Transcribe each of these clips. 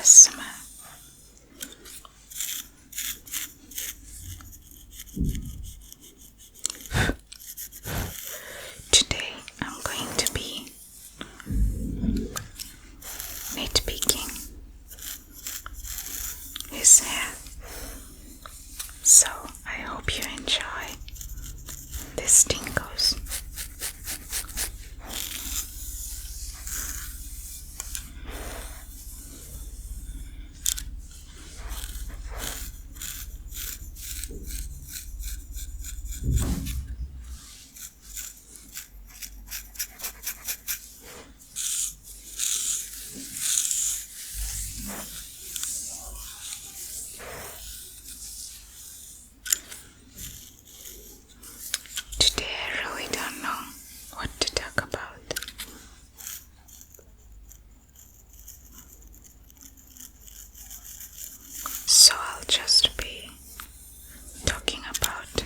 ASMR. Today I'm going to be nitpicking his hair, so I hope you enjoy these tingles. Today I really don't know what to talk about. So I'll just be talking about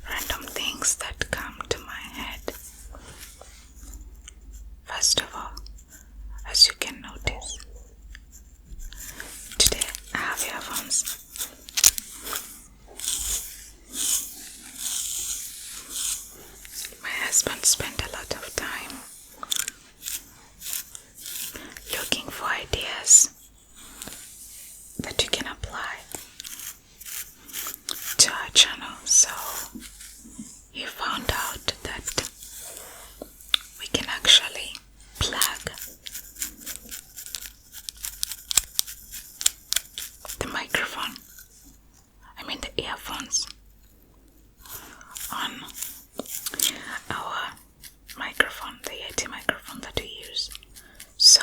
random things that come to my head. First of all, as you can notice, today I have earphones. My husband spent a lot of time looking for ideas that you can apply to our channel, so he found out that we can actually plug the microphone, the earphones, on our microphone, the Yeti microphone that we use. So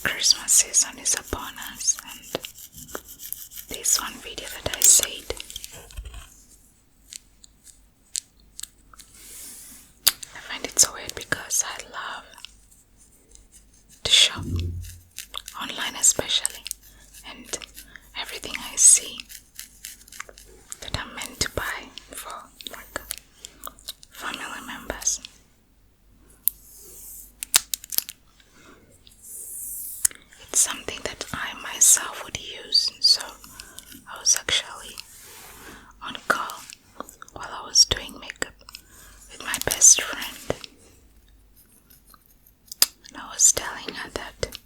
Christmas season is upon us, and this one video that I said, I find it so weird because I love to shop online, especially, and everything I see that I'm meant to buy for family members. It's something that I myself would use, so I was actually on call while I was doing makeup with my best friend, and I was telling her that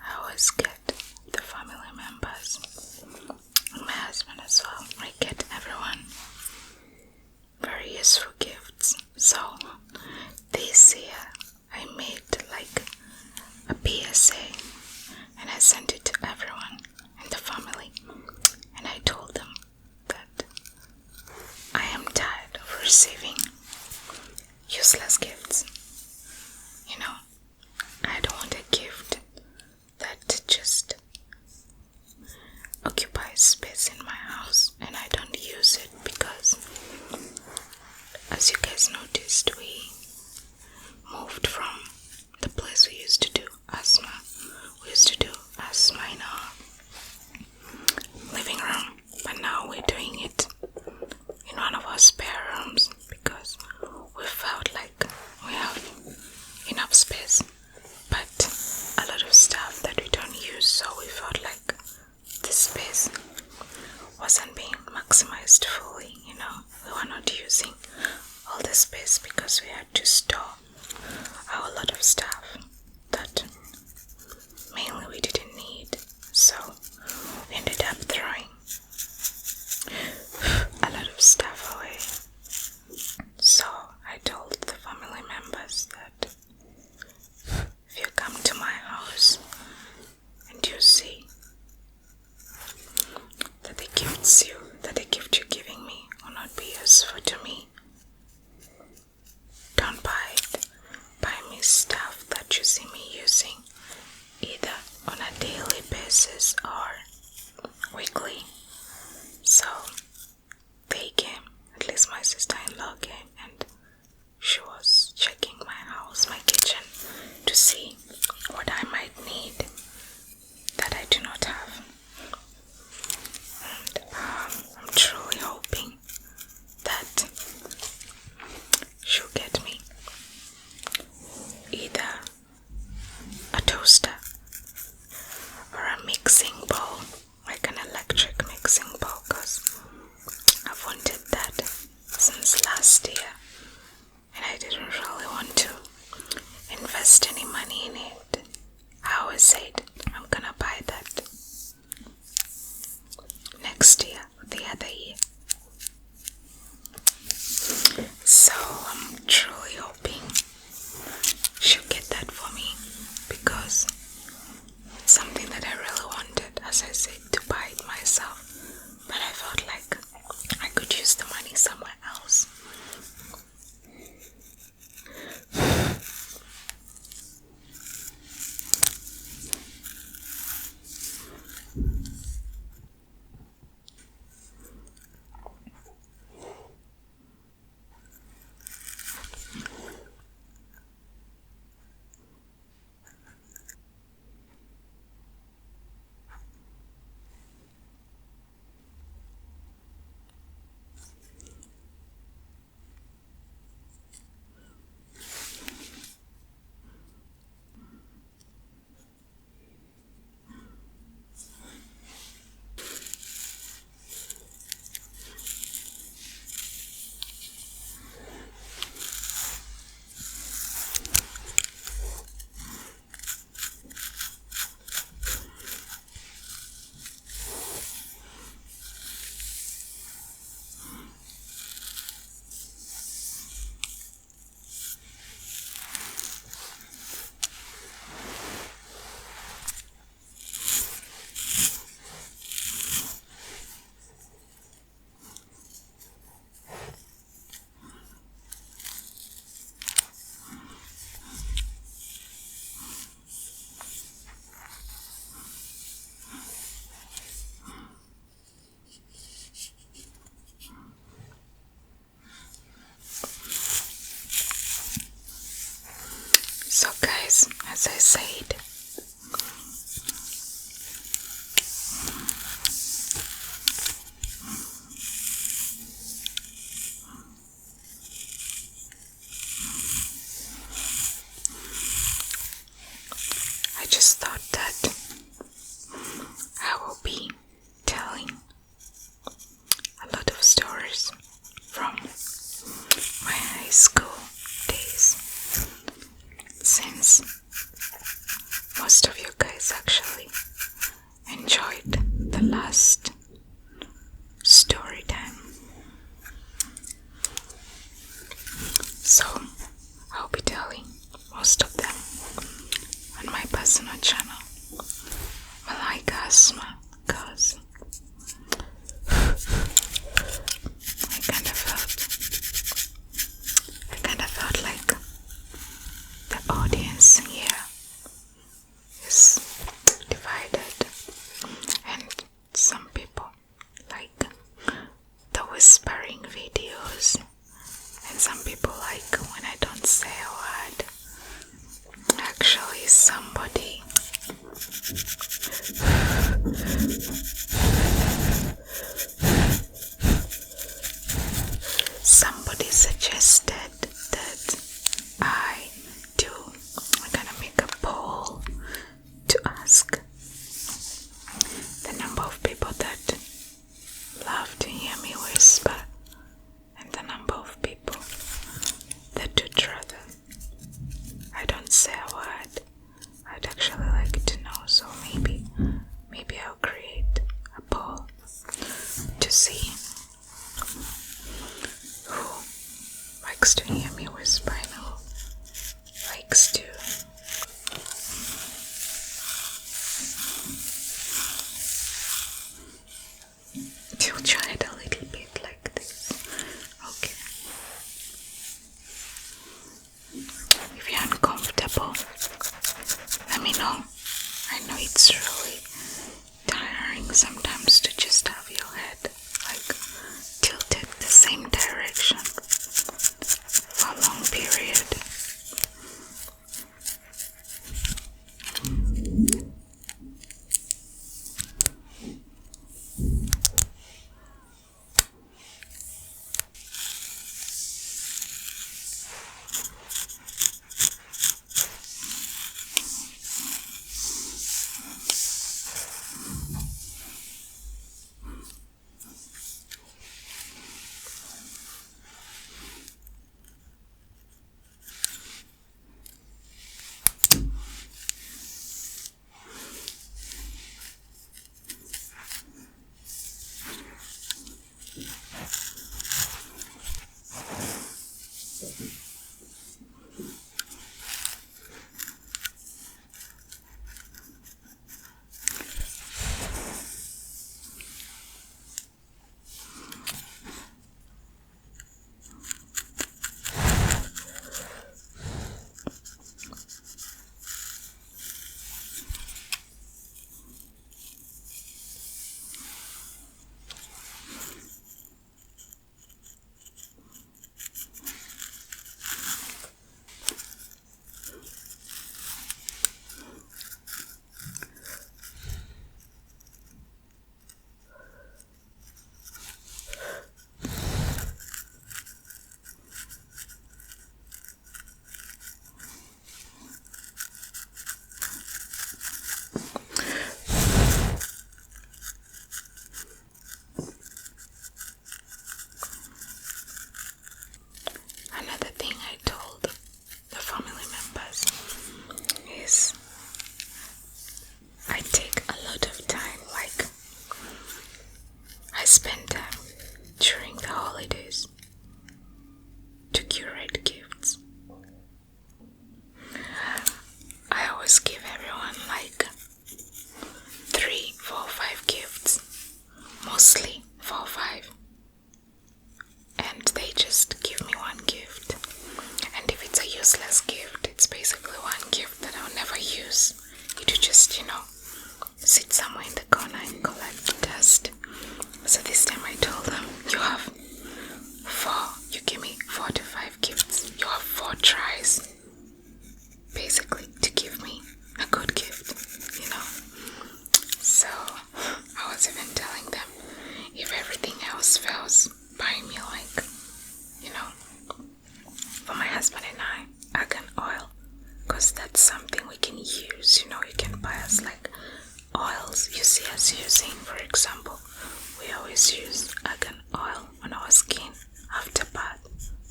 I always get the family members and my husband as well. I get everyone very useful gifts. So this year I made a PSA and I sent it to everyone in the family, and I told them that I am tired of receiving useless gifts. I don't want a gift that just occupies space in my house and I don't use it, because as you guys noticed, we moved from the place we used to do asthma. We used to do asthma in our living room, but now we're doing it in one of our spare rooms because we felt like we have enough space, but a lot of stuff that we don't use, so we felt like this space wasn't being maximized fully. We were not using all the space because we had to store a lot of stuff that mainly we didn't need, so we ended up throwing a lot of stuff away. So I told the family members that if you come to my house and you see that the gift you're giving me will not be useful to me, don't buy it. Buy me stuff that you see me using either on a daily basis or weekly. So they came, at least my sister-in-law came, and she was checking my house, my kitchen, to see what I might need that I do not have. And I'm truly hoping that said I'm gonna buy that next year or the other year. So I'm truly hoping she'll get that for me, because it's something that I really wanted, as I said, to buy it myself. But I felt like I could use the money somewhere else. So guys, as I said, I just thought that I will be telling a lot of stories from my high school days, since most of you guys actually enjoyed the last story time. So I'll be telling most of them on my personal channel, Malaika Asma, because I kind of felt like the audience here is divided, and some people like the whispering videos, and some people like when I don't say a word. Actually, somebody suggested that I'm gonna make a poll to ask the number of people that love to hear me whisper and the number of people that would rather I don't say a word. I'd actually like to know, so maybe I'll create a poll to see who likes to hear me whisper and who likes to try it a little bit like this. Okay. If you're uncomfortable, let me know. I know it's really tiring sometimes to just have your head like tilted the same direction for a long period. useless gift. It's basically one gift that I'll never use. It would just, sit somewhere in the corner and collect dust. So this time I told them, you have 4, you give me 4 to 5 gifts. You have 4 tries, basically, to give me a good gift, So I was even telling them, if everything else fails, buy me for my husband and I, argan oil, because that's something we can use. You can buy us oils you see us using. For example, we always use argan oil on our skin after bath.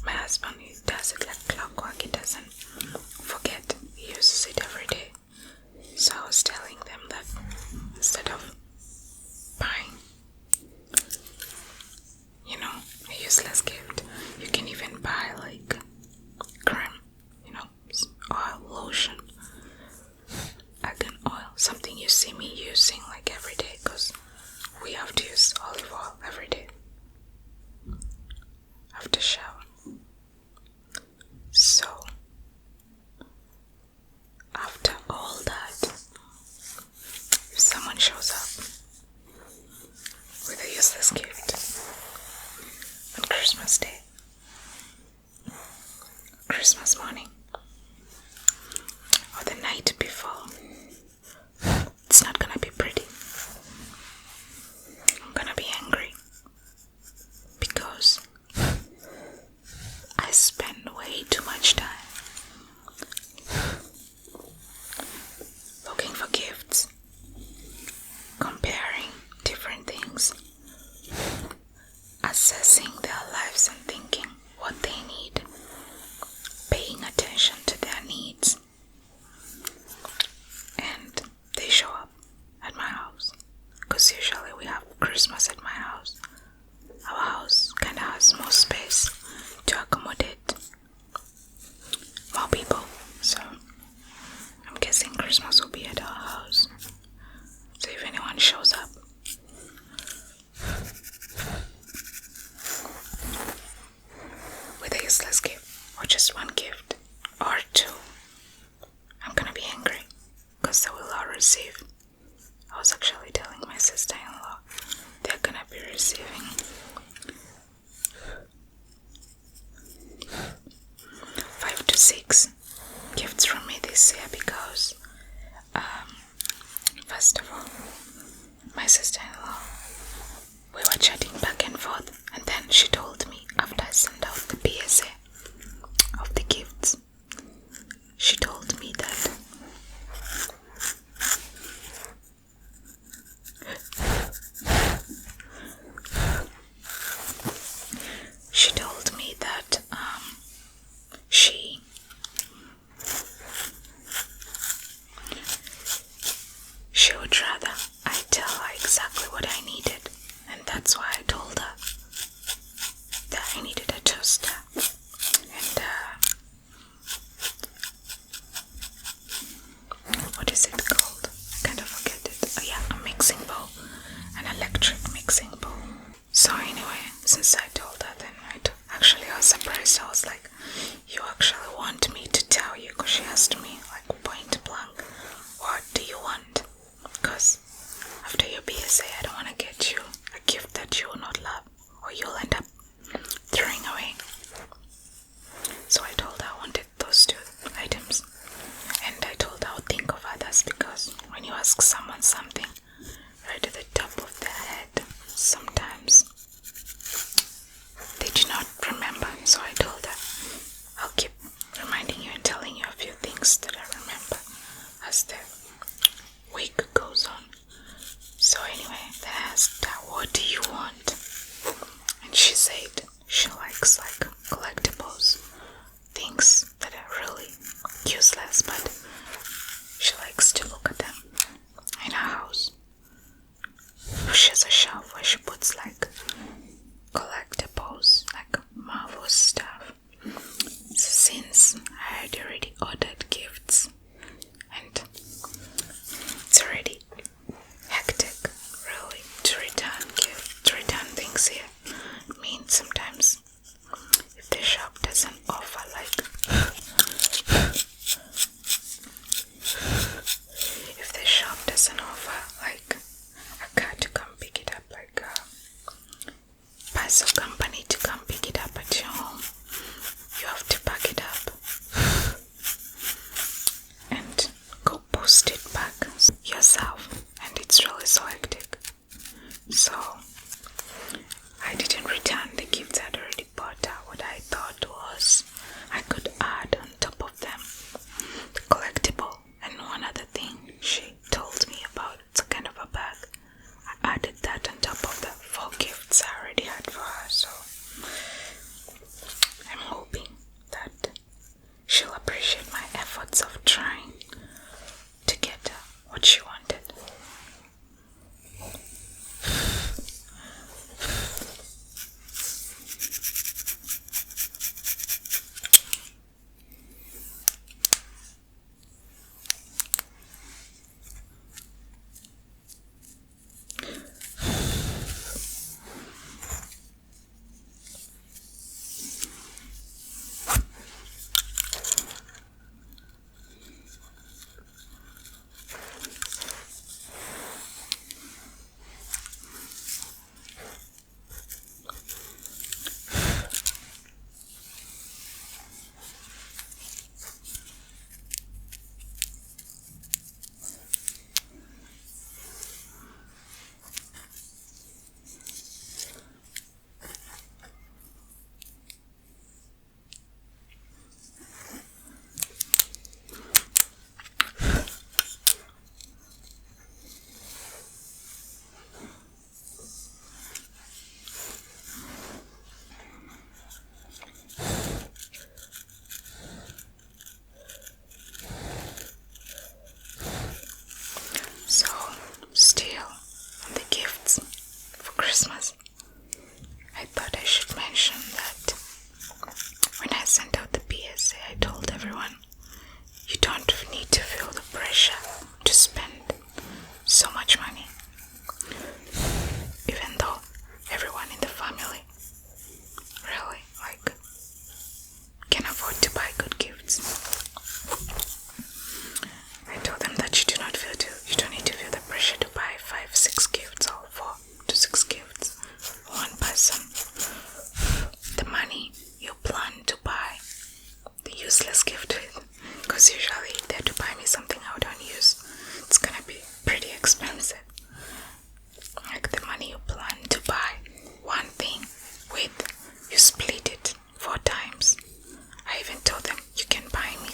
My husband, he does it like clockwork. He doesn't forget. He uses it every day. So I was telling them that instead of buying, a useless gift, you can even buy cream, oil, lotion, argan oil, something you see me using every day, because we have to use olive oil every day after shower. So after all that, if someone shows up with a useless gift on Christmas Day, Christmas morning, or the night before, it's not gonna be pretty. I'm gonna be angry because I spend way too much time looking for gifts, comparing different things, assessing their lives and thinking what they need, paying attention to their needs, and they show up at my house, because usually we have Christmas at my house. Our house kind of has more space to accommodate more people, so I'm guessing Christmas will be at our house. So if anyone shows up with a useless gift, or just one gift, or 2, I'm gonna be angry, because they will all receive. I was actually telling my sister-in-law they're gonna be receiving 5 to 6 gifts from me this year, because first of all, my sister-in-law, we were chatting back and forth, and then she told me, after I sent out the PSA of the gifts, she told me that she would rather I tell her exactly what I needed, and that's why I told her that I needed a toaster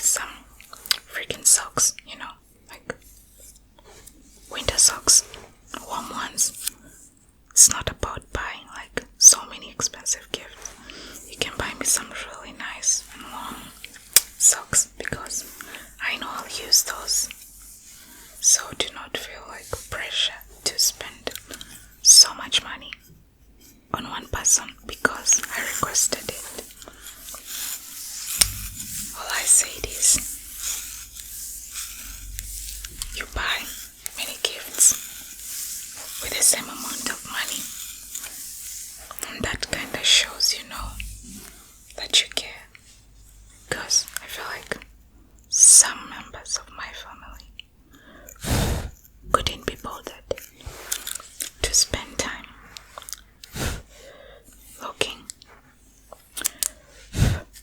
some freaking socks, like winter socks, warm ones. It's not about buying like so many expensive gifts. You can buy me some really nice and warm socks because I know I'll use those. So do not feel like pressure to spend so much money on one person because I requested it. All I said is, you buy many gifts with the same amount of money, and that kind of shows that you care. Because I feel like some members of my family couldn't be bothered to spend time looking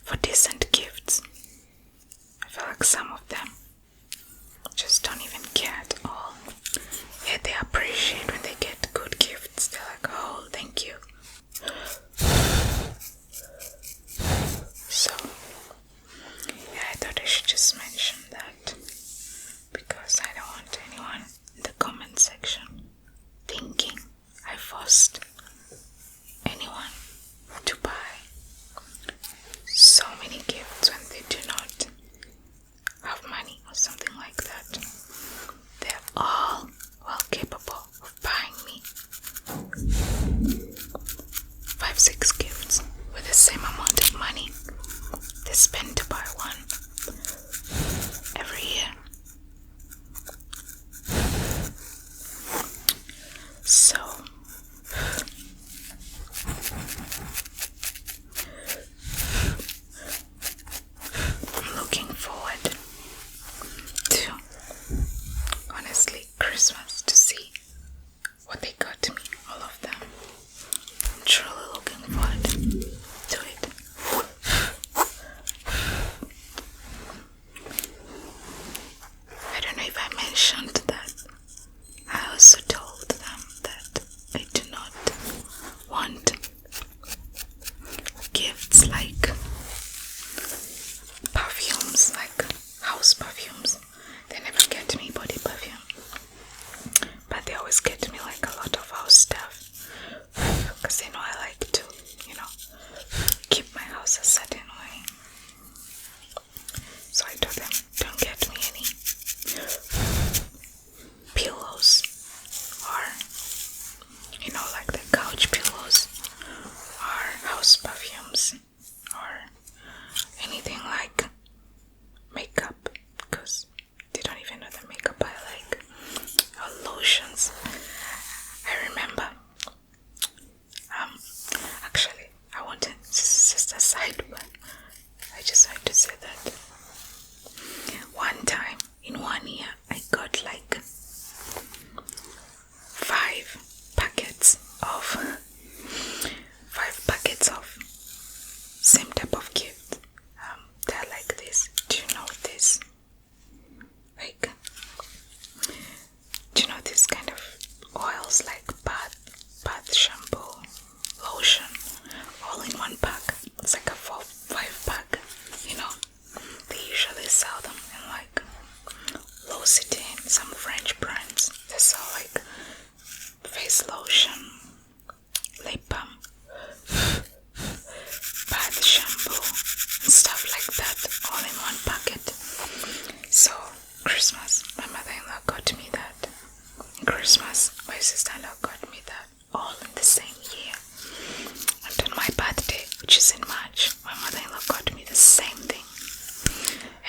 for decent gifts. I feel like some of them just don't even care at all. Yet they appreciate when they get good gifts. They're like, oh, thank you. So, yeah, I thought I should just mention that because I don't want anyone in the comment section thinking I forced anyone to buy so many gifts when they do not have money or something like that. They're all well capable of buying me 5-6 gifts with the same amount of money they spend to buy one every year. So I'm looking forward to, honestly, Christmas, to see what they got to me, all of them. I'm truly looking forward to it. I don't know if I mentioned that. I also told them that I do not want gifts like perfumes, like house perfumes. They never get me body perfume, but they always get me like a lot of house stuff because they know I like to, keep my house a certain way. So I told them, don't get me any pillows or like the couch pillows or house perfumes or anything like makeup, because they don't even know the makeup I like, or lotions. I remember actually I wanted just a side, but I just had to say that one time in 1 year I got like 5 packets of same type of gift. They're like this. Do you know this? Like, do you know this kind of oils like bath shampoo, lotion, all in one pack? It's like a 4-5 pack. They usually sell them in like L'Occitane, some French brands. They sell like face lotion, lip balm, bath shampoo, and stuff like that, all in one packet. So Christmas, my mother-in-law got me that. Christmas, my sister-in-law got me that, all in the same year. And on my birthday, which is in March, my mother-in-law got me the same thing.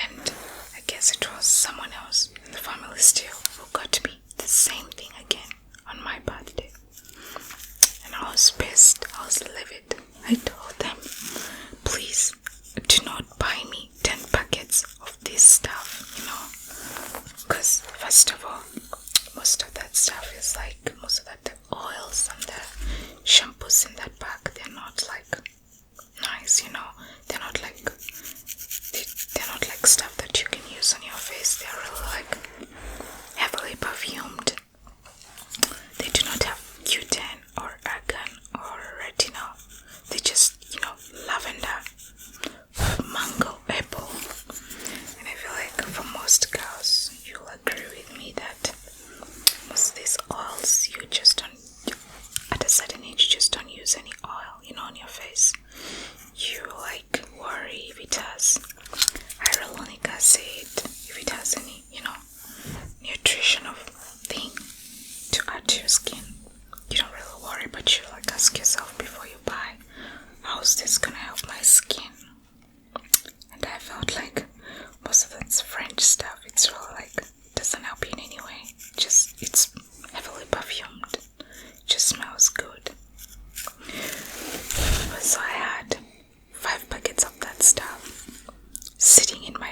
And I guess it was someone else in the family still who got me the same thing again on my birthday. And I was pissed, I was livid. I told them, please do not buy me 10 packets of this stuff, because first of all, most of that stuff is like, most of that the oils and the shampoos in that pack, they're not like nice, they're not like they're not like stuff that you can use on your face. They're really like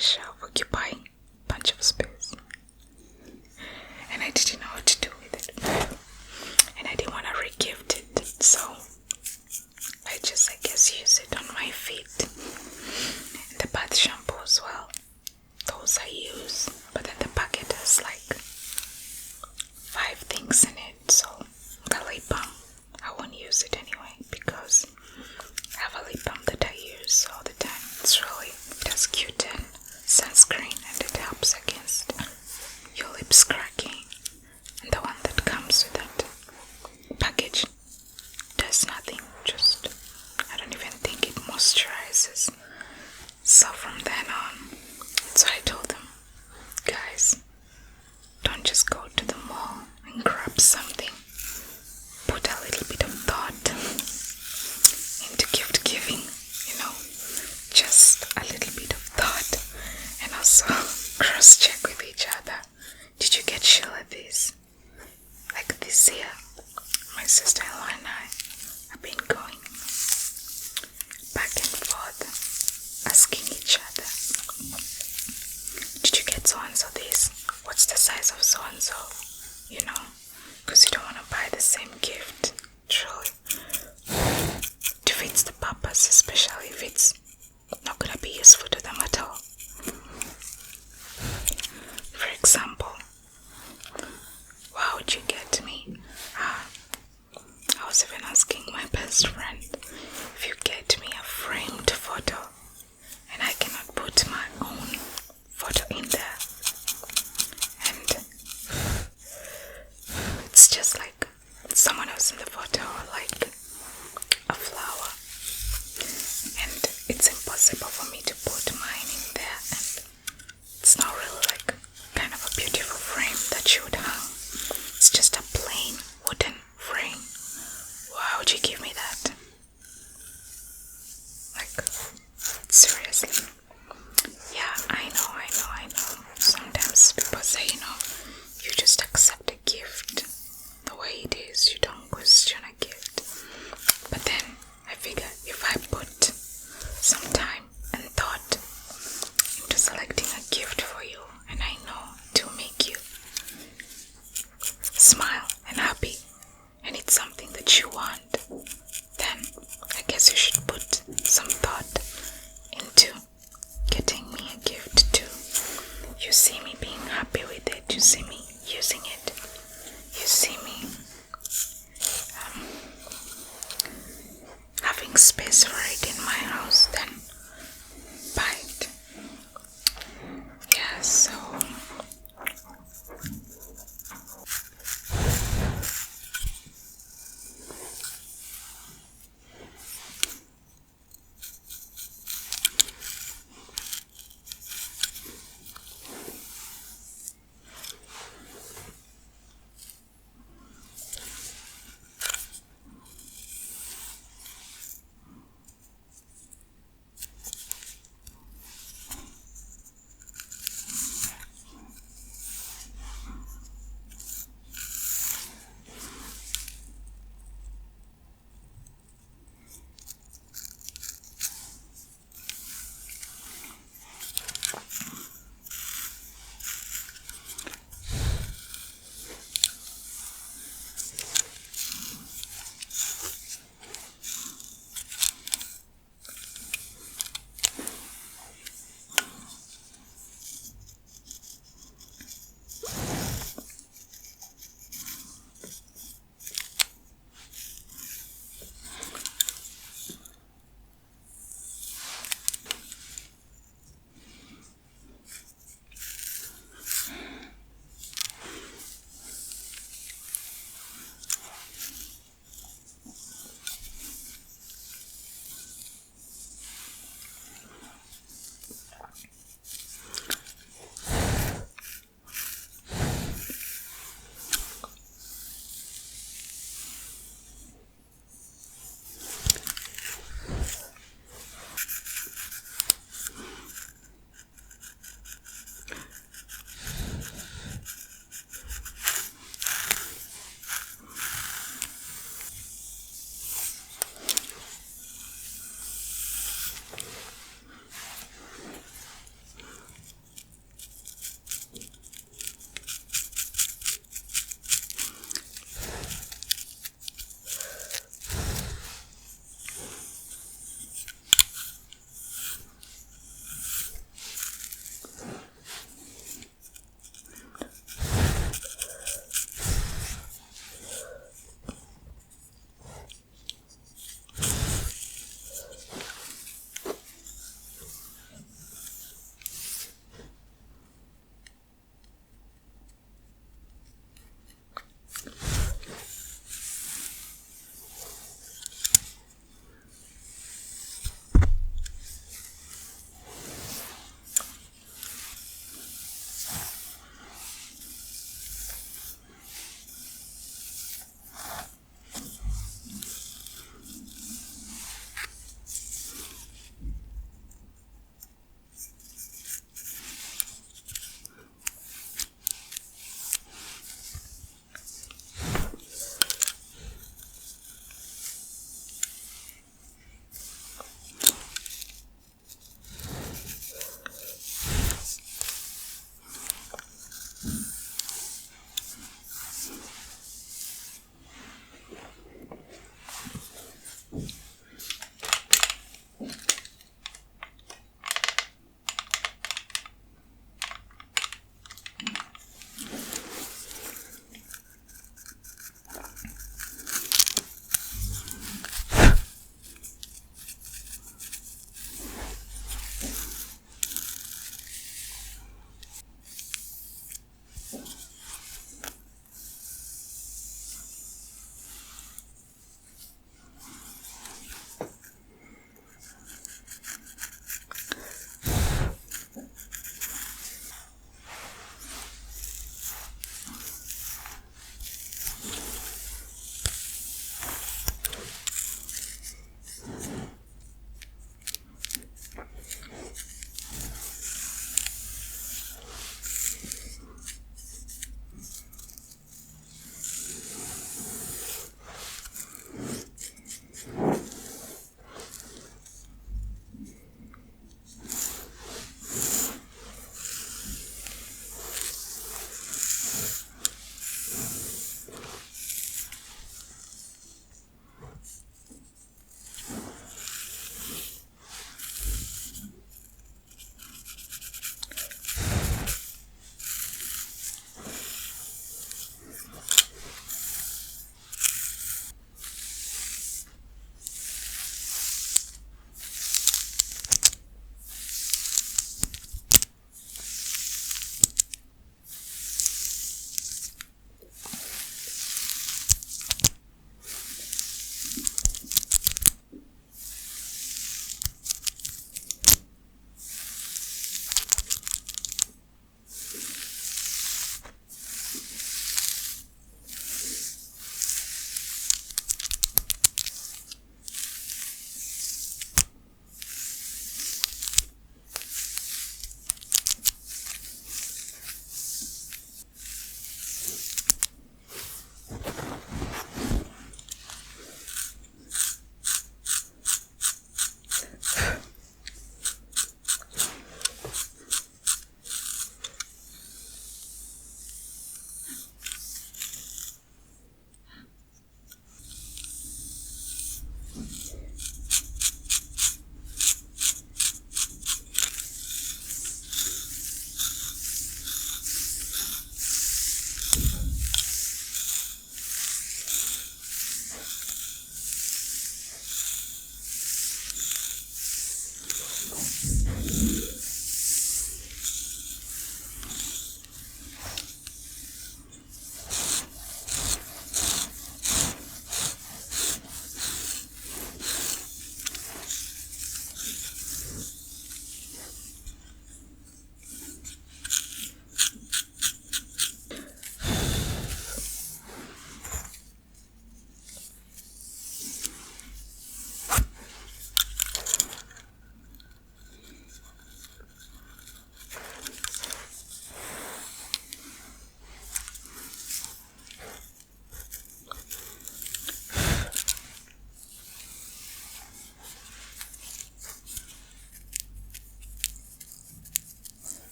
shelf occupying a bunch of space. And I didn't know what to do with it. And I didn't want to re-gift it, so I guess use it on my feet. And the bath shampoo as well, those I use, but then the packet has like 5 things in it, so the lip balm, I won't use it anyway because I have a lip balm that I use all the time. It has Q10 sunscreen and it helps against your lips cracking, and the one that comes with that package does nothing, just I don't even think it moisturizes. So from then on, so I told them, guys, don't just go to the mall and grab something. Put a little bit of thought into gift giving, just a little bit of thought, and also cross check with each other. Did you get Sheila this? Like this year, my sister-in-law and I have been going back and forth, asking each other, did you get so-and-so this? What's the size of so-and-so? Because you don't want to buy the same gift, truly. Defeats the purpose, especially if it's not going to be useful to them at all. For example, what would you get me? I was even asking my best friend, if you get me a framed photo and I cannot put my own photo in there, and it's just like someone else in the photo, or like a flower, and it's impossible for me to put mine in there, and it's not really like kind of a beautiful frame that you would hang. It's just a plain wooden frame. Why would you give me that? Like, seriously. Yeah, I know. Sometimes people say, you just accept a gift the way it is, you don't question a gift. But then I figure if I put some time and thought into selecting a gift for you, and I know to make you smile and happy, and it's something that you want, then I guess you should put some thought into getting me a gift too. You see me being happy with it, you see me using